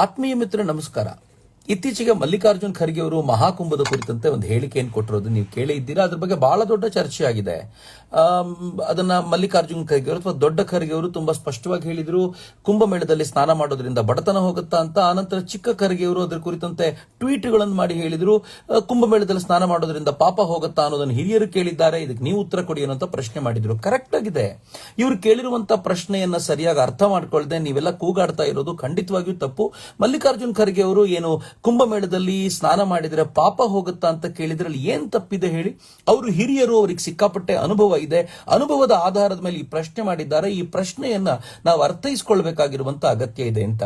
ಆತ್ಮೀಯ ಮಿತ್ರ ನಮಸ್ಕಾರ. ಇತ್ತೀಚೆಗೆ ಮಲ್ಲಿಕಾರ್ಜುನ್ ಖರ್ಗೆ ಅವರು ಮಹಾಕುಂಭದ ಕುರಿತಂತೆ ಒಂದು ಹೇಳಿಕೆಯನ್ನು ಕೊಟ್ಟಿರೋದು ನೀವು ಕೇಳೇ ಇದ್ದೀರಾ. ಅದ್ರ ಬಗ್ಗೆ ಬಹಳ ದೊಡ್ಡ ಚರ್ಚೆ ಆಗಿದೆ. ಅದನ್ನ ಮಲ್ಲಿಕಾರ್ಜುನ್ ಖರ್ಗೆ ಅವರು ಅಥವಾ ದೊಡ್ಡ ಖರ್ಗೆ ಅವರು ತುಂಬಾ ಸ್ಪಷ್ಟವಾಗಿ ಹೇಳಿದ್ರು, ಕುಂಭಮೇಳದಲ್ಲಿ ಸ್ನಾನ ಮಾಡೋದ್ರಿಂದ ಬಡತನ ಹೋಗುತ್ತಾ ಅಂತ. ಆನಂತರ ಚಿಕ್ಕ ಖರ್ಗೆ ಅವರು ಅದರ ಕುರಿತಂತೆ ಟ್ವೀಟ್ಗಳನ್ನು ಮಾಡಿ ಹೇಳಿದ್ರು, ಕುಂಭಮೇಳದಲ್ಲಿ ಸ್ನಾನ ಮಾಡೋದ್ರಿಂದ ಪಾಪ ಹೋಗುತ್ತಾ ಅನ್ನೋದನ್ನು ಹಿರಿಯರು ಕೇಳಿದ್ದಾರೆ, ಇದಕ್ಕೆ ನೀವು ಉತ್ತರ ಕೊಡಿ ಅನ್ನೋ ಪ್ರಶ್ನೆ ಮಾಡಿದ್ರು. ಕರೆಕ್ಟ್ ಆಗಿದೆ. ಇವರು ಕೇಳಿರುವಂತಹ ಪ್ರಶ್ನೆಯನ್ನ ಸರಿಯಾಗಿ ಅರ್ಥ ಮಾಡ್ಕೊಳ್ಳದೆ ನೀವೆಲ್ಲ ಕೂಗಾಡ್ತಾ ಇರೋದು ಖಂಡಿತವಾಗಿಯೂ ತಪ್ಪು. ಮಲ್ಲಿಕಾರ್ಜುನ್ ಖರ್ಗೆ ಅವರು ಏನು ಕುಂಭಮೇಳದಲ್ಲಿ ಸ್ನಾನ ಮಾಡಿದ್ರೆ ಪಾಪ ಹೋಗುತ್ತಾ ಅಂತ ಕೇಳಿದ್ರಲ್ಲಿ ಏನ್ ತಪ್ಪಿದೆ ಹೇಳಿ? ಅವರು ಹಿರಿಯರು, ಅವರಿಗೆ ಸಿಕ್ಕಾಪಟ್ಟೆ ಅನುಭವ ಇದೆ. ಅನುಭವದ ಆಧಾರದ ಮೇಲೆ ಈ ಪ್ರಶ್ನೆ ಮಾಡಿದ್ದಾರೆ. ಈ ಪ್ರಶ್ನೆಯನ್ನ ನಾವು ಅರ್ಥೈಸಿಕೊಳ್ಬೇಕಾಗಿರುವಂತ ಅಗತ್ಯ ಇದೆ ಅಂತ.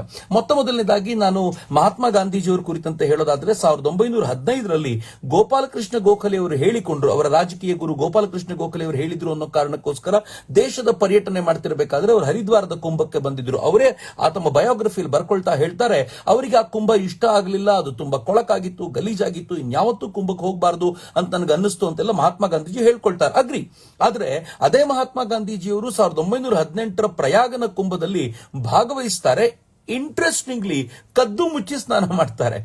ಮೊದಲನೇದಾಗಿ ನಾನು ಮಹಾತ್ಮ ಗಾಂಧೀಜಿಯವರ ಕುರಿತಂತೆ ಹೇಳೋದಾದ್ರೆ 1915ರಲ್ಲಿ ಗೋಪಾಲಕೃಷ್ಣ ಗೋಖಲೆ ಅವರು ಹೇಳಿಕೊಂಡ್ರು, ಅವರ ರಾಜಕೀಯ ಗುರು ಗೋಪಾಲಕೃಷ್ಣ ಗೋಖಲೆ ಅವರು ಹೇಳಿದ್ರು ಅನ್ನೋ ಕಾರಣಕ್ಕೋಸ್ಕರ ದೇಶದ ಪರ್ಯಟನೆ ಮಾಡ್ತಿರ್ಬೇಕಾದ್ರೆ ಅವರು ಹರಿದ್ವಾರದ ಕುಂಭಕ್ಕೆ ಬಂದಿದ್ರು. ಅವರೇ ತಮ್ಮ ಬಯೋಗ್ರಫಿಯಲ್ಲಿ ಬರ್ಕೊಳ್ತಾ ಹೇಳ್ತಾರೆ, ಅವರಿಗೆ ಆ ಕುಂಭ ಇಷ್ಟ ಆಗಲಿಲ್ಲ, ಅದು ತುಂಬಾ ಕೊಳಕಾಗಿತ್ತು, ಗಲೀಜಾಗಿತ್ತು, ಇನ್ಯಾವತ್ತೂ ಕುಂಭಕ್ಕೆ ಹೋಗಬಾರದು ಅಂತ ನನಗೆ ಅನ್ನಿಸ್ತು ಅಂತೆಲ್ಲ ಮಹಾತ್ಮ ಗಾಂಧೀಜಿ ಹೇಳ್ಕೊಳ್ತಾರೆ. ಅಗ್ರಿ. ಆದ್ರೆ ಅದೇ ಮಹಾತ್ಮ ಗಾಂಧೀಜಿಯವರು 1918ರ ಪ್ರಯಾಗನ ಕುಂಭದಲ್ಲಿ ಭಾಗವಹಿಸ್ತಾರೆ. ಇಂಟ್ರೆಸ್ಟಿಂಗ್ಲಿ ಕದ್ದು ಮುಚ್ಚಿ ಸ್ನಾನ ಮಾಡ್ತಾರೆ.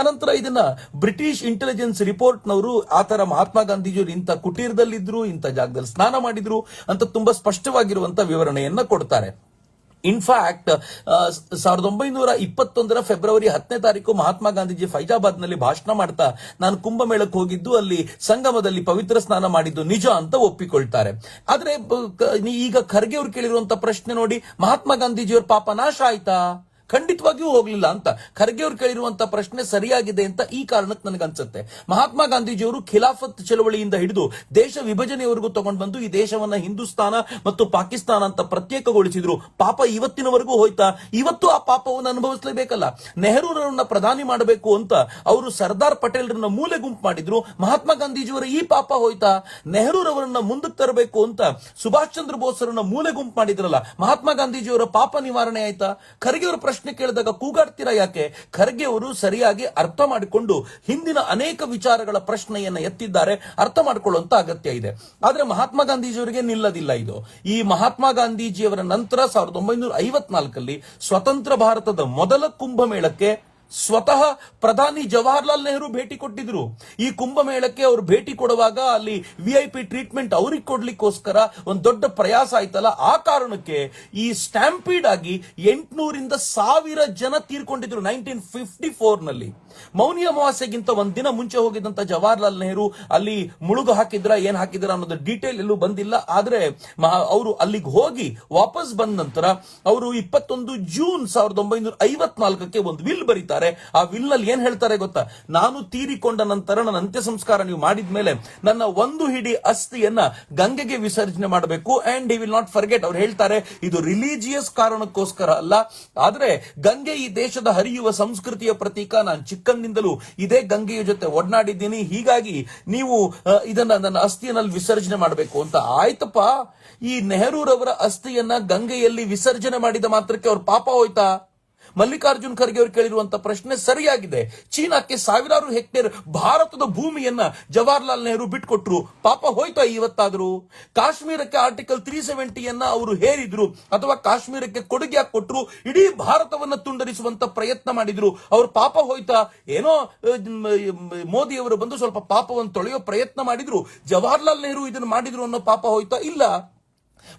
ಆನಂತರ ಇದನ್ನ ಬ್ರಿಟಿಷ್ ಇಂಟೆಲಿಜೆನ್ಸ್ ರಿಪೋರ್ಟ್ನವರು ಆತರ ಮಹಾತ್ಮ ಗಾಂಧೀಜಿಯವರು ಇಂಥ ಕುಟೀರದಲ್ಲಿದ್ರು, ಇಂಥ ಜಾಗದಲ್ಲಿ ಸ್ನಾನ ಮಾಡಿದ್ರು ಅಂತ ತುಂಬಾ ಸ್ಪಷ್ಟವಾಗಿರುವಂತಹ ವಿವರಣೆಯನ್ನ ಕೊಡ್ತಾರೆ. ಇನ್ಫ್ಯಾಕ್ಟ್ 1921ರ ಫೆಬ್ರವರಿ 10ನೇ ತಾರೀಕು ಮಹಾತ್ಮ ಗಾಂಧೀಜಿ ಫೈಜಾಬಾದ್ ನಲ್ಲಿ ಭಾಷಣ ಮಾಡ್ತಾ, ನಾನು ಕುಂಭಮೇಳಕ್ಕೆ ಹೋಗಿದ್ದು, ಅಲ್ಲಿ ಸಂಗಮದಲ್ಲಿ ಪವಿತ್ರ ಸ್ನಾನ ಮಾಡಿದ್ದು ನಿಜ ಅಂತ ಒಪ್ಪಿಕೊಳ್ತಾರೆ. ಆದ್ರೆ ಈಗ ಖರ್ಗೆ ಅವರು ಕೇಳಿರುವಂತ ಪ್ರಶ್ನೆ ನೋಡಿ, ಮಹಾತ್ಮ ಗಾಂಧೀಜಿಯವ್ರ ಪಾಪ ನಾಶ ಆಯ್ತಾ? ಖಂಡಿತವಾಗಿಯೂ ಹೋಗ್ಲಿಲ್ಲ ಅಂತ. ಖರ್ಗೆ ಅವರು ಕೇಳಿರುವಂತಹ ಪ್ರಶ್ನೆ ಸರಿಯಾಗಿದೆ ಅಂತ ಈ ಕಾರಣಕ್ಕೆ ನನಗನ್ಸುತ್ತೆ. ಮಹಾತ್ಮ ಗಾಂಧೀಜಿಯವರು ಖಿಲಾಫತ್ ಚಳವಳಿಯಿಂದ ಹಿಡಿದು ದೇಶ ವಿಭಜನೆಯವರೆಗೂ ತಗೊಂಡು ಬಂದು ಈ ದೇಶವನ್ನ ಹಿಂದೂಸ್ತಾನ ಮತ್ತು ಪಾಕಿಸ್ತಾನ ಅಂತ ಪ್ರತ್ಯೇಕಗೊಳಿಸಿದ್ರು. ಪಾಪ ಇವತ್ತಿನವರೆಗೂ ಹೋಯ್ತಾ? ಇವತ್ತು ಆ ಪಾಪವನ್ನು ಅನುಭವಿಸಲೇಬೇಕಲ್ಲ. ನೆಹರೂರನ್ನ ಪ್ರಧಾನಿ ಮಾಡಬೇಕು ಅಂತ ಅವರು ಸರ್ದಾರ್ ಪಟೇಲ್ರನ್ನ ಮೂಲೆ ಗುಂಪು ಮಾಡಿದ್ರು. ಮಹಾತ್ಮ ಗಾಂಧೀಜಿಯವರ ಈ ಪಾಪ ಹೋಯ್ತಾ? ನೆಹರೂರವರನ್ನ ಮುಂದಕ್ಕೆ ತರಬೇಕು ಅಂತ ಸುಭಾಷ್ ಚಂದ್ರ ಬೋಸ್ರನ್ನ ಮೂಲೆ ಗುಂಪು ಮಾಡಿದ್ರಲ್ಲ, ಮಹಾತ್ಮ ಗಾಂಧೀಜಿಯವರ ಪಾಪ ನಿವಾರಣೆ ಆಯ್ತಾ? ಖರ್ಗೆ ಅವರ ಪ್ರಶ್ನೆ ಕೇಳಿದಾಗ ಕೂಗಾಡ್ತೀರಾ ಯಾಕೆ? ಖರ್ಗೆ ಅವರು ಸರಿಯಾಗಿ ಅರ್ಥ ಮಾಡಿಕೊಂಡು ಹಿಂದಿನ ಅನೇಕ ವಿಚಾರಗಳ ಪ್ರಶ್ನೆಯನ್ನ ಎತ್ತಿದ್ದಾರೆ. ಅರ್ಥ ಮಾಡಿಕೊಳ್ಳುವಂತ ಅಗತ್ಯ ಇದೆ. ಆದ್ರೆ ಮಹಾತ್ಮ ಗಾಂಧೀಜಿಯವರಿಗೆ ನಿಲ್ಲದಿಲ್ಲ ಇದು. ಈ ಮಹಾತ್ಮ ಗಾಂಧೀಜಿಯವರ ನಂತರ 1954ರಲ್ಲಿ ಸ್ವತಂತ್ರ ಭಾರತದ ಮೊದಲ ಕುಂಭಮೇಳಕ್ಕೆ ಸ್ವತಃ ಪ್ರಧಾನಿ ಜವಾಹರ್ಲಾಲ್ ನೆಹರು ಭೇಟಿ ಕೊಟ್ಟಿದ್ರು. ಈ ಕುಂಭಮೇಳಕ್ಕೆ ಅವರು ಭೇಟಿ ಕೊಡುವಾಗ ಅಲ್ಲಿ VIP ಟ್ರೀಟ್ಮೆಂಟ್ ಅವ್ರಿಗೆ ಕೊಡ್ಲಿಕ್ಕೋಸ್ಕರ ಒಂದು ದೊಡ್ಡ ಪ್ರಯಾಸ ಆಯ್ತಲ್ಲ, ಆ ಕಾರಣಕ್ಕೆ ಈ ಸ್ಟ್ಯಾಂಪೀಡ್ ಆಗಿ 800ರಿಂದ 1000 ಜನ ತೀರ್ಕೊಂಡಿದ್ರು 1954ನಲ್ಲಿ. ಮೌನಿ ಅಮಾವಾಸ್ಯೆಗಿಂತ ಒಂದ್ ದಿನ ಮುಂಚೆ ಹೋಗಿದ್ದಂತ ಜವಾಹರ್ಲಾಲ್ ನೆಹರು ಅಲ್ಲಿ ಮುಳುಗು ಹಾಕಿದ್ರ ಏನ್ ಹಾಕಿದ್ರ ಅನ್ನೋದು ಡೀಟೇಲ್ ಎಲ್ಲೂ ಬಂದಿಲ್ಲ. ಆದ್ರೆ ಅವರು ಅಲ್ಲಿಗೆ ಹೋಗಿ ವಾಪಸ್ ಬಂದ ನಂತರ ಅವರು 21 ಜೂನ್ 1954ಕ್ಕೆ ಒಂದು ವಿಲ್ ಬರೀತಾರೆ. ಆ ವಿಲ್ ನಲ್ಲಿ ಏನ್ ಹೇಳ್ತಾರೆ ಗೊತ್ತಾ? ನಾನು ತೀರಿಕೊಂಡ ನಂತರ ನನ್ನ ಅಂತ್ಯ ಸಂಸ್ಕಾರ ನೀವು ಮಾಡಿದ್ಮೇಲೆ ನನ್ನ ಒಂದು ಹಿಡಿ ಅಸ್ಥಿಯನ್ನ ಗಂಗೆಗೆ ವಿಸರ್ಜನೆ ಮಾಡಬೇಕು. And he will not forget. ಅವ್ರು ಹೇಳ್ತಾರೆ, ಇದು ರಿಲಿಜಿಯಸ್ ಕಾರಣಕ್ಕೋಸ್ಕರ ಅಲ್ಲ, ಆದ್ರೆ ಗಂಗೆ ಈ ದೇಶದ ಹರಿಯುವ ಸಂಸ್ಕೃತಿಯ ಪ್ರತೀಕ. ನಾನು ಚಿಕ್ಕಂದಿಂದಲೂ ಇದೇ ಗಂಗೆಯ ಜೊತೆ ಒಡನಾಡಿದ್ದೀನಿ, ಹೀಗಾಗಿ ನೀವು ಇದನ್ನ ನನ್ನ ಅಸ್ಥಿಯಲ್ಲಿ ವಿಸರ್ಜನೆ ಮಾಡಬೇಕು ಅಂತ. ಆಯ್ತಪ್ಪ, ಈ ನೆಹರೂರವರ ಅಸ್ಥಿಯನ್ನ ಗಂಗೆಯಲ್ಲಿ ವಿಸರ್ಜನೆ ಮಾಡಿದ ಮಾತ್ರಕ್ಕೆ ಅವ್ರ ಪಾಪ ಹೋಯ್ತಾ? ಮಲ್ಲಿಕಾರ್ಜುನ್ ಖರ್ಗೆ ಅವರು ಕೇಳಿರುವಂತ ಪ್ರಶ್ನೆ ಸರಿಯಾಗಿದೆ. ಚೀನಾಕ್ಕೆ 1000 ಹೆಕ್ಟೇರ್ ಭಾರತದ ಭೂಮಿಯನ್ನ ಜವಾಹರ್ಲಾಲ್ ನೆಹರು ಬಿಟ್ಕೊಟ್ರು, ಪಾಪ ಹೋಯ್ತಾ ಇವತ್ತಾದ್ರು? ಕಾಶ್ಮೀರಕ್ಕೆ ಆರ್ಟಿಕಲ್ 370 ಅವರು ಹೇರಿದ್ರು ಅಥವಾ ಕಾಶ್ಮೀರಕ್ಕೆ ಕೊಡುಗೆ ಕೊಟ್ಟರು, ಇಡೀ ಭಾರತವನ್ನ ತುಂಡರಿಸುವಂತ ಪ್ರಯತ್ನ ಮಾಡಿದ್ರು, ಅವ್ರ ಪಾಪ ಹೋಯ್ತಾ? ಏನೋ ಮೋದಿ ಅವರು ಬಂದು ಸ್ವಲ್ಪ ಪಾಪವನ್ನು ತೊಳೆಯೋ ಪ್ರಯತ್ನ ಮಾಡಿದ್ರು, ಜವಾಹರ್ಲಾಲ್ ನೆಹರು ಇದನ್ನು ಮಾಡಿದ್ರು ಅನ್ನೋ ಪಾಪ ಹೋಯ್ತಾ? ಇಲ್ಲ.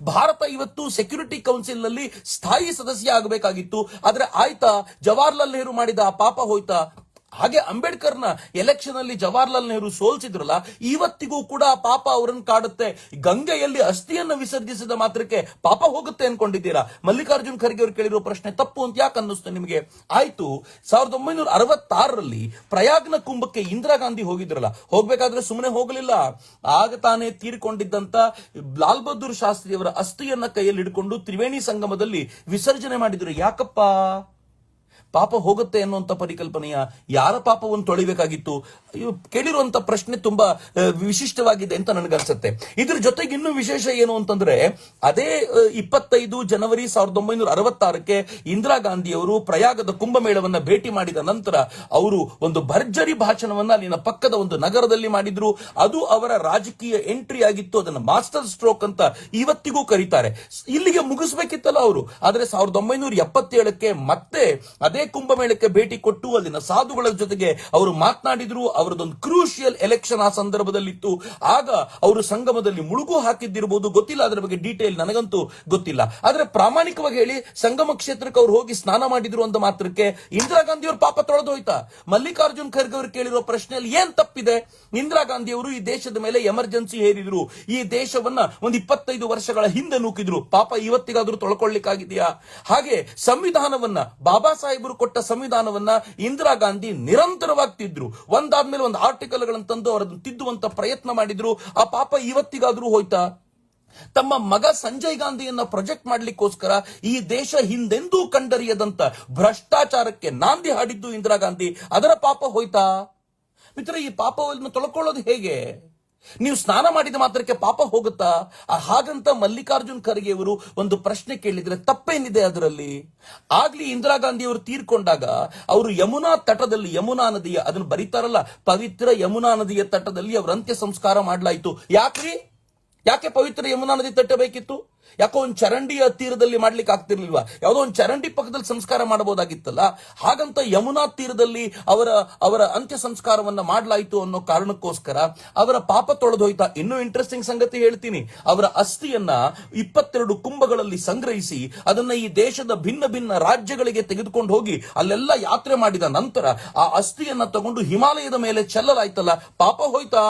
ಭಾರತ ಇವತ್ತು ಸೆಕ್ಯೂರಿಟಿ ಕೌನ್ಸಿಲ್ ನಲ್ಲಿ ಸ್ಥಾಯಿ ಸದಸ್ಯ ಆಗಬೇಕಾಗಿತ್ತು, ಆದ್ರೆ ಆಯ್ತಾ? ಜವಾಹರ್ಲಾಲ್ ನೆಹರು ಮಾಡಿದ ಆ ಪಾಪ ಹೋಯ್ತಾ? ಹಾಗೆ ಅಂಬೇಡ್ಕರ್ನ ಎಲೆಕ್ಷನ್ ಅಲ್ಲಿ ಜವಾಹರ್ಲಾಲ್ ನೆಹರು ಸೋಲ್ಸಿದ್ರಲ್ಲ, ಇವತ್ತಿಗೂ ಕೂಡ ಆ ಪಾಪ ಅವರನ್ನು ಕಾಡುತ್ತೆ. ಗಂಗೆಯಲ್ಲಿ ಅಸ್ಥಿಯನ್ನ ವಿಸರ್ಜಿಸಿದ ಮಾತ್ರಕ್ಕೆ ಪಾಪ ಹೋಗುತ್ತೆ ಅನ್ಕೊಂಡಿದ್ದೀರಾ? ಮಲ್ಲಿಕಾರ್ಜುನ್ ಖರ್ಗೆ ಅವರು ಕೇಳಿರೋ ಪ್ರಶ್ನೆ ತಪ್ಪು ಅಂತ ಯಾಕೆ ಅನ್ನಿಸ್ತು ನಿಮಗೆ? ಆಯ್ತು, 1966ರಲ್ಲಿ ಪ್ರಯಾಗ್ನ ಕುಂಭಕ್ಕೆ ಇಂದಿರಾ ಗಾಂಧಿ ಹೋಗಿದ್ರಲ್ಲ, ಹೋಗ್ಬೇಕಾದ್ರೆ ಸುಮ್ಮನೆ ಹೋಗಲಿಲ್ಲ. ಆಗ ತಾನೇ ತೀರ್ಕೊಂಡಿದ್ದಂತ ಲಾಲ್ ಬಹದ್ದೂರ್ ಶಾಸ್ತ್ರಿ ಅವರ ಅಸ್ಥಿಯನ್ನ ಕೈಯಲ್ಲಿ ಹಿಡ್ಕೊಂಡು ತ್ರಿವೇಣಿ ಸಂಗಮದಲ್ಲಿ ವಿಸರ್ಜನೆ ಮಾಡಿದ್ರು. ಯಾಕಪ್ಪ? ಪಾಪ ಹೋಗುತ್ತೆ ಅನ್ನುವಂತ ಪರಿಕಲ್ಪನೆಯ ಯಾರ ಪಾಪವನ್ನು ತೊಳಿಬೇಕಾಗಿತ್ತು? ಕೇಳಿರುವಂತ ಪ್ರಶ್ನೆ ತುಂಬಾ ವಿಶಿಷ್ಟವಾಗಿದೆ ಅಂತ ನನಗನ್ಸುತ್ತೆ. ಇದ್ರ ಜೊತೆಗೆ ಇನ್ನೂ ವಿಶೇಷ ಏನು ಅಂತಂದ್ರೆ, ಅದೇ 25 ಜನವರಿ 1966ಕ್ಕೆ ಇಂದಿರಾ ಗಾಂಧಿ ಅವರು ಪ್ರಯಾಗದ ಕುಂಭಮೇಳವನ್ನ ಭೇಟಿ ಮಾಡಿದ ನಂತರ ಅವರು ಒಂದು ಭರ್ಜರಿ ಭಾಷಣವನ್ನ ಅಲ್ಲಿನ ಪಕ್ಕದ ಒಂದು ನಗರದಲ್ಲಿ ಮಾಡಿದ್ರು. ಅದು ಅವರ ರಾಜಕೀಯ ಎಂಟ್ರಿ ಆಗಿತ್ತು. ಅದನ್ನ ಮಾಸ್ಟರ್ ಸ್ಟ್ರೋಕ್ ಅಂತ ಇವತ್ತಿಗೂ ಕರೀತಾರೆ. ಇಲ್ಲಿಗೆ ಮುಗಿಸ್ಬೇಕಿತ್ತಲ್ಲ ಅವರು, ಆದ್ರೆ 1977ಕ್ಕೆ ಮತ್ತೆ ಅದೇ ಕುಂಭಮೇಳಕ್ಕೆ ಭೇಟಿ ಕೊಟ್ಟು ಅಲ್ಲಿನ ಸಾಧುಗಳ ಜೊತೆಗೆ ಅವರು ಮಾತನಾಡಿದ್ರು. ಅವರದೊಂದು ಕ್ರೂಷಿಯಲ್ ಎಲೆಕ್ಷನ್ ಆ ಸಂದರ್ಭದಲ್ಲಿತ್ತು. ಆಗ ಅವರು ಸಂಗಮದಲ್ಲಿ ಮುಳುಗು ಹಾಕಿದ್ದಿರಬಹುದು, ಗೊತ್ತಿಲ್ಲ, ಅದರ ಬಗ್ಗೆ ಡೀಟೇಲ್ ನನಗಂತೂ ಗೊತ್ತಿಲ್ಲ. ಆದ್ರೆ ಪ್ರಾಮಾಣಿಕವಾಗಿ ಹೇಳಿ, ಸಂಗಮ ಕ್ಷೇತ್ರಕ್ಕೆ ಅವ್ರು ಹೋಗಿ ಸ್ನಾನ ಮಾಡಿದ್ರು ಅಂತ ಮಾತ್ರಕ್ಕೆ ಇಂದಿರಾ ಗಾಂಧಿ ಅವರು ಪಾಪ ತೊಳೆದು ಹೋಯ್ತಾ? ಮಲ್ಲಿಕಾರ್ಜುನ್ ಖರ್ಗೆ ಅವರು ಕೇಳಿರೋ ಪ್ರಶ್ನೆಯಲ್ಲಿ ಏನ್ ತಪ್ಪಿದೆ? ಇಂದಿರಾ ಗಾಂಧಿ ಅವರು ಈ ದೇಶದ ಮೇಲೆ ಎಮರ್ಜೆನ್ಸಿ ಹೇರಿದ್ರು, ಈ ದೇಶವನ್ನ ಒಂದು 25 ವರ್ಷಗಳ ಹಿಂದೆ ನೂಕಿದ್ರು. ಪಾಪ ಇವತ್ತಿಗಾದ್ರೂ ತೊಳ್ಕೊಳ್ಳಿಕ್ಕಾಗಿದೆಯಾ? ಹಾಗೆ ಸಂವಿಧಾನವನ್ನ, ಬಾಬಾ ಸಾಹೇಬರು ಕೊಟ್ಟ ಸಂವಿಧಾನವನ್ನ ಇಂದಿರಾ ಗಾಂಧಿ ನಿರಂತರವಾಗಿ ತಿದ್ರು. ಒಂದಾದ್ಮೇಲೆ ಒಂದು ಆರ್ಟಿಕಲ್ಗಳನ್ನು ತಂದು ಅವರನ್ನು ತಿದ್ದುವಂತ ಪ್ರಯತ್ನ ಮಾಡಿದ್ರು. ಆ ಪಾಪ ಇವತ್ತಿಗಾದ್ರೂ ಹೋಯ್ತಾ? ತಮ್ಮ ಮಗ ಸಂಜಯ್ ಗಾಂಧಿಯನ್ನ ಪ್ರೊಜೆಕ್ಟ್ ಮಾಡ್ಲಿಕ್ಕೋಸ್ಕರ ಈ ದೇಶ ಹಿಂದೆಂದೂ ಕಂಡರಿಯದಂತ ಭ್ರಷ್ಟಾಚಾರಕ್ಕೆ ನಾಂದಿ ಹಾಡಿದ್ದು ಇಂದಿರಾ ಗಾಂಧಿ. ಅದರ ಪಾಪ ಹೋಯ್ತಾ? ಮಿತ್ರ, ಈ ಪಾಪವನ್ನು ತೊಳ್ಕೊಳ್ಳೋದು ಹೇಗೆ? ನೀವು ಸ್ನಾನ ಮಾಡಿದ ಮಾತ್ರಕ್ಕೆ ಪಾಪ ಹೋಗುತ್ತಾ? ಹಾಗಂತ ಮಲ್ಲಿಕಾರ್ಜುನ್ ಖರ್ಗೆ ಅವರು ಒಂದು ಪ್ರಶ್ನೆ ಕೇಳಿದ್ರೆ ತಪ್ಪೇನಿದೆ ಅದರಲ್ಲಿ? ಆಗ್ಲಿ ಇಂದಿರಾ ಗಾಂಧಿ ಅವರು ತೀರ್ಕೊಂಡಾಗ ಅವರು ಯಮುನಾ ತಟದಲ್ಲಿ, ಯಮುನಾ ನದಿಯ, ಅದನ್ನು ಬರೀತಾರಲ್ಲ, ಪವಿತ್ರ ಯಮುನಾ ನದಿಯ ತಟದಲ್ಲಿ ಅವರ ಅಂತ್ಯ ಸಂಸ್ಕಾರ ಮಾಡಲಾಯಿತು. ಯಾಕೆ ಪವಿತ್ರ ಯಮುನಾ ನದಿ ತಟ್ಟ ಬೇಕಿತ್ತು? ಯಾಕೋ ಒಂದು ಚರಂಡಿಯ ತೀರದಲ್ಲಿ ಮಾಡ್ಲಿಕ್ಕೆ ಆಗ್ತಿರ್ಲಿಲ್ವಾ? ಯಾವುದೋ ಒಂದು ಚರಂಡಿ ಪಕ್ಕದಲ್ಲಿ ಸಂಸ್ಕಾರ ಮಾಡಬಹುದಾಗಿತ್ತಲ್ಲ. ಹಾಗಂತ ಯಮುನಾ ತೀರದಲ್ಲಿ ಅವರ ಅಂತ್ಯ ಸಂಸ್ಕಾರವನ್ನ ಮಾಡಲಾಯಿತು ಅನ್ನೋ ಕಾರಣಕ್ಕೋಸ್ಕರ ಅವರ ಪಾಪ ತೊಳೆದೋಯ್ತಾ? ಇನ್ನೂ ಇಂಟ್ರೆಸ್ಟಿಂಗ್ ಸಂಗತಿ ಹೇಳ್ತೀನಿ. ಅವರ ಅಸ್ಥಿಯನ್ನ 22 ಕುಂಭಗಳಲ್ಲಿ ಸಂಗ್ರಹಿಸಿ ಅದನ್ನ ಈ ದೇಶದ ಭಿನ್ನ ಭಿನ್ನ ರಾಜ್ಯಗಳಿಗೆ ತೆಗೆದುಕೊಂಡು ಹೋಗಿ ಅಲ್ಲೆಲ್ಲ ಯಾತ್ರೆ ಮಾಡಿದ ನಂತರ ಆ ಅಸ್ಥಿಯನ್ನ ತಗೊಂಡು ಹಿಮಾಲಯದ ಮೇಲೆ ಚೆಲ್ಲಲಾಯ್ತಲ್ಲ, ಪಾಪ ಹೋಯ್ತಾ?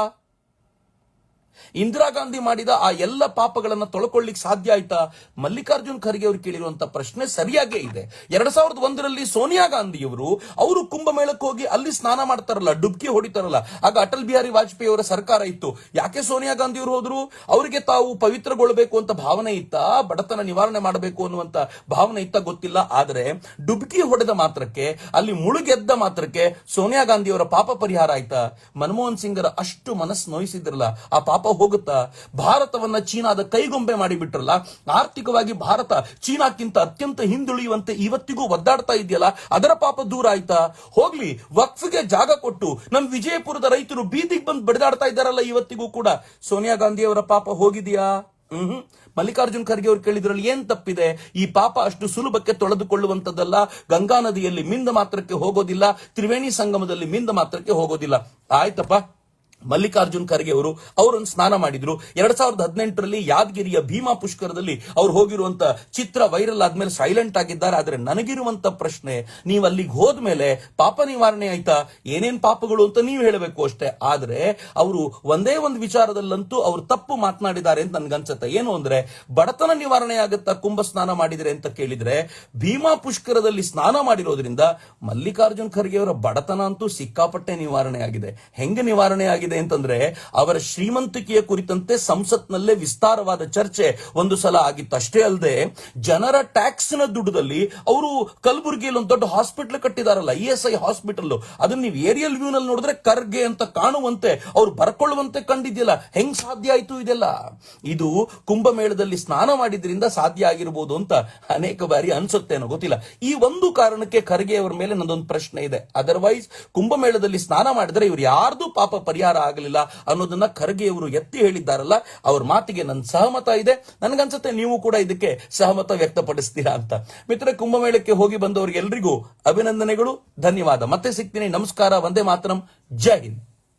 ಇಂದಿರಾ ಗಾಂಧಿ ಮಾಡಿದ ಆ ಎಲ್ಲ ಪಾಪಗಳನ್ನು ತೊಳ್ಕೊಳ್ಳಿಕ್ ಸಾಧ್ಯ ಆಯ್ತಾ? ಮಲ್ಲಿಕಾರ್ಜುನ್ ಖರ್ಗೆ ಅವರು ಕೇಳಿರುವಂತ ಪ್ರಶ್ನೆ ಸರಿಯಾಗೇ ಇದೆ. 2001ರಲ್ಲಿ ಸೋನಿಯಾ ಗಾಂಧಿಯವರು ಅವರು ಕುಂಭಮೇಳಕ್ಕೆ ಹೋಗಿ ಅಲ್ಲಿ ಸ್ನಾನ ಮಾಡ್ತಾರಲ್ಲ, ಡುಬ್ಕಿ ಹೊಡಿತಾರಲ್ಲ, ಆಗ ಅಟಲ್ ಬಿಹಾರಿ ವಾಜಪೇಯಿ ಅವರ ಸರ್ಕಾರ ಇತ್ತು. ಯಾಕೆ ಸೋನಿಯಾ ಗಾಂಧಿ ಅವರು ಹೋದ್ರು? ಅವರಿಗೆ ತಾವು ಪವಿತ್ರಗೊಳ್ಳಬೇಕು ಅಂತ ಭಾವನೆ ಇತ್ತ, ಬಡತನ ನಿವಾರಣೆ ಮಾಡಬೇಕು ಅನ್ನುವಂತ ಭಾವನೆ ಇತ್ತ, ಗೊತ್ತಿಲ್ಲ. ಆದ್ರೆ ಡುಬ್ಕಿ ಹೊಡೆದ ಮಾತ್ರಕ್ಕೆ, ಅಲ್ಲಿ ಮುಳುಗೆದ್ದ ಮಾತ್ರಕ್ಕೆ ಸೋನಿಯಾ ಗಾಂಧಿ ಅವರ ಪಾಪ ಪರಿಹಾರ ಆಯ್ತಾ? ಮನಮೋಹನ್ ಸಿಂಗರ ಅಷ್ಟು ಮನಸ್ಸು ನೋಯಿಸಿದ್ರಲ್ಲ, ಆ ಪಾಪ ಹೋಗುತ್ತಾ? ಭಾರತವನ್ನ ಚೀನಾದ ಕೈಗೊಂಬೆ ಮಾಡಿಬಿಟ್ರಲ್ಲ, ಆರ್ಥಿಕವಾಗಿ ಭಾರತ ಚೀನಾಕ್ಕಿಂತ ಅತ್ಯಂತ ಹಿಂದುಳಿಯುವಂತೆ ಇವತ್ತಿಗೂ ಒದ್ದಾಡ್ತಾ ಇದೆಯಲ್ಲ, ಅದರ ಪಾಪ ದೂರ ಆಯ್ತಾ? ಹೋಗ್ಲಿ, ವಕ್ಫ್ಗೆ ಜಾಗ ಕೊಟ್ಟು ನಮ್ ವಿಜಯಪುರದ ರೈತರು ಬೀದಿಗೆ ಬಂದು ಬಡಿದಾಡ್ತಾ ಇದ್ದಾರಲ್ಲ ಇವತ್ತಿಗೂ ಕೂಡ, ಸೋನಿಯಾ ಗಾಂಧಿ ಅವರ ಪಾಪ ಹೋಗಿದೆಯಾ? ಮಲ್ಲಿಕಾರ್ಜುನ್ ಖರ್ಗೆ ಅವರು ಕೇಳಿದ್ರಲ್ಲಿ ಏನ್ ತಪ್ಪಿದೆ? ಈ ಪಾಪ ಅಷ್ಟು ಸುಲಭಕ್ಕೆ ತೊಳೆದುಕೊಳ್ಳುವಂತದ್ದಲ್ಲ. ಗಂಗಾ ನದಿಯಲ್ಲಿ ಮಿಂದ ಮಾತ್ರಕ್ಕೆ ಹೋಗೋದಿಲ್ಲ, ತ್ರಿವೇಣಿ ಸಂಗಮದಲ್ಲಿ ಮಿಂದ ಮಾತ್ರಕ್ಕೆ ಹೋಗೋದಿಲ್ಲ. ಆಯ್ತಪ್ಪ, ಮಲ್ಲಿಕಾರ್ಜುನ್ ಖರ್ಗೆ ಅವರು ಅವರನ್ನು ಸ್ನಾನ ಮಾಡಿದ್ರು. 2018ರಲ್ಲಿ ಯಾದಗಿರಿಯ ಭೀಮಾ ಪುಷ್ಕರದಲ್ಲಿ ಅವ್ರು ಹೋಗಿರುವಂತ ಚಿತ್ರ ವೈರಲ್ ಆದ್ಮೇಲೆ ಸೈಲೆಂಟ್ ಆಗಿದ್ದಾರೆ. ಆದ್ರೆ ನನಗಿರುವಂತ ಪ್ರಶ್ನೆ, ನೀವು ಅಲ್ಲಿಗೆ ಹೋದ್ಮೇಲೆ ಪಾಪ ನಿವಾರಣೆ ಆಯ್ತಾ? ಏನೇನ್ ಪಾಪಗಳು ಅಂತ ನೀವು ಹೇಳಬೇಕು ಅಷ್ಟೇ. ಆದ್ರೆ ಅವರು ಒಂದೇ ಒಂದು ವಿಚಾರದಲ್ಲಂತೂ ಅವರು ತಪ್ಪು ಮಾತನಾಡಿದ್ದಾರೆ ಅಂತ ನನ್ಗನ್ಸುತ್ತೆ. ಏನು ಅಂದ್ರೆ, ಬಡತನ ನಿವಾರಣೆ ಆಗುತ್ತಾ ಕುಂಭ ಸ್ನಾನ ಮಾಡಿದ್ರೆ ಅಂತ ಕೇಳಿದ್ರೆ, ಭೀಮಾ ಪುಷ್ಕರದಲ್ಲಿ ಸ್ನಾನ ಮಾಡಿರೋದ್ರಿಂದ ಮಲ್ಲಿಕಾರ್ಜುನ್ ಖರ್ಗೆ ಅವರ ಬಡತನ ಅಂತೂ ಸಿಕ್ಕಾಪಟ್ಟೆ ನಿವಾರಣೆ ಆಗಿದೆ. ಹೆಂಗೆ ನಿವಾರಣೆ ಆಗಿದೆ ಅಂತಂದ್ರೆ, ಅವರ ಶ್ರೀಮಂತಿಕೆಯ ಕುರಿತಂತೆ ಸಂಸತ್ನಲ್ಲೇ ವಿಸ್ತಾರವಾದ ಚರ್ಚೆ ಒಂದು ಸಲ ಆಗಿತ್ತು. ಅಷ್ಟೇ ಅಲ್ಲದೆ, ಜನರ ಟ್ಯಾಕ್ಸ್ ನ ದುಡ್ಡದಲ್ಲಿ ಅವರು ಕಲಬುರಗಿಯಲ್ಲಿ ಒಂದು ದೊಡ್ಡ ಹಾಸ್ಪಿಟಲ್ ಕಟ್ಟಿದಾರಲ್ಲ, ESI ಹಾಸ್ಪಿಟಲ್, ಅದನ್ನ ನೀವು ಏರಿಯಲ್ ವ್ಯೂ ನಲ್ಲಿ ನೋಡಿದ್ರೆ ಖರ್ಗೆ ಅಂತ ಕಾಣುವಂತೆ, ಅವ್ರು ಬರ್ಕೊಳ್ಳುವಂತೆ ಕಂಡಿದ್ಯಲ್ಲ. ಹೆಂಗ್ ಸಾಧ್ಯ ಆಯ್ತು ಇದೆಲ್ಲ? ಇದು ಕುಂಭಮೇಳದಲ್ಲಿ ಸ್ನಾನ ಮಾಡಿದ್ರಿಂದ ಸಾಧ್ಯ ಆಗಿರಬಹುದು ಅಂತ ಅನೇಕ ಬಾರಿ ಅನ್ಸುತ್ತೇನೋ, ಗೊತ್ತಿಲ್ಲ. ಈ ಒಂದು ಕಾರಣಕ್ಕೆ ಖರ್ಗೆ ಅವರ ಮೇಲೆ ನಂದೊಂದು ಪ್ರಶ್ನೆ ಇದೆ. ಅದರ್ವೈಸ್ ಕುಂಭಮೇಳದಲ್ಲಿ ಸ್ನಾನ ಮಾಡಿದ್ರೆ ಇವ್ರು ಯಾರ್ದು ಪಾಪ ಪರಿಹಾರ ಆಗಲಿಲ್ಲ ಅನ್ನೋದನ್ನ ಖರ್ಗೆ ಅವರು ಎತ್ತಿ ಹೇಳಿದ್ದಾರಲ್ಲ, ಅವ್ರ ಮಾತಿಗೆ ನನ್ನ ಸಹಮತ ಇದೆ. ನನ್ಗನ್ಸುತ್ತೆ ನೀವು ಕೂಡ ಇದಕ್ಕೆ ಸಹಮತ ವ್ಯಕ್ತಪಡಿಸ್ತೀರಾ ಅಂತ. ಮಿತ್ರ, ಕುಂಭಮೇಳಕ್ಕೆ ಹೋಗಿ ಬಂದವರಿಗೆಲ್ಲರಿಗೂ ಅಭಿನಂದನೆಗಳು, ಧನ್ಯವಾದ. ಮತ್ತೆ ಸಿಗ್ತೀನಿ. ನಮಸ್ಕಾರ. ವಂದೇ ಮಾತರಂ. ಜೈ ಹಿಂದ್.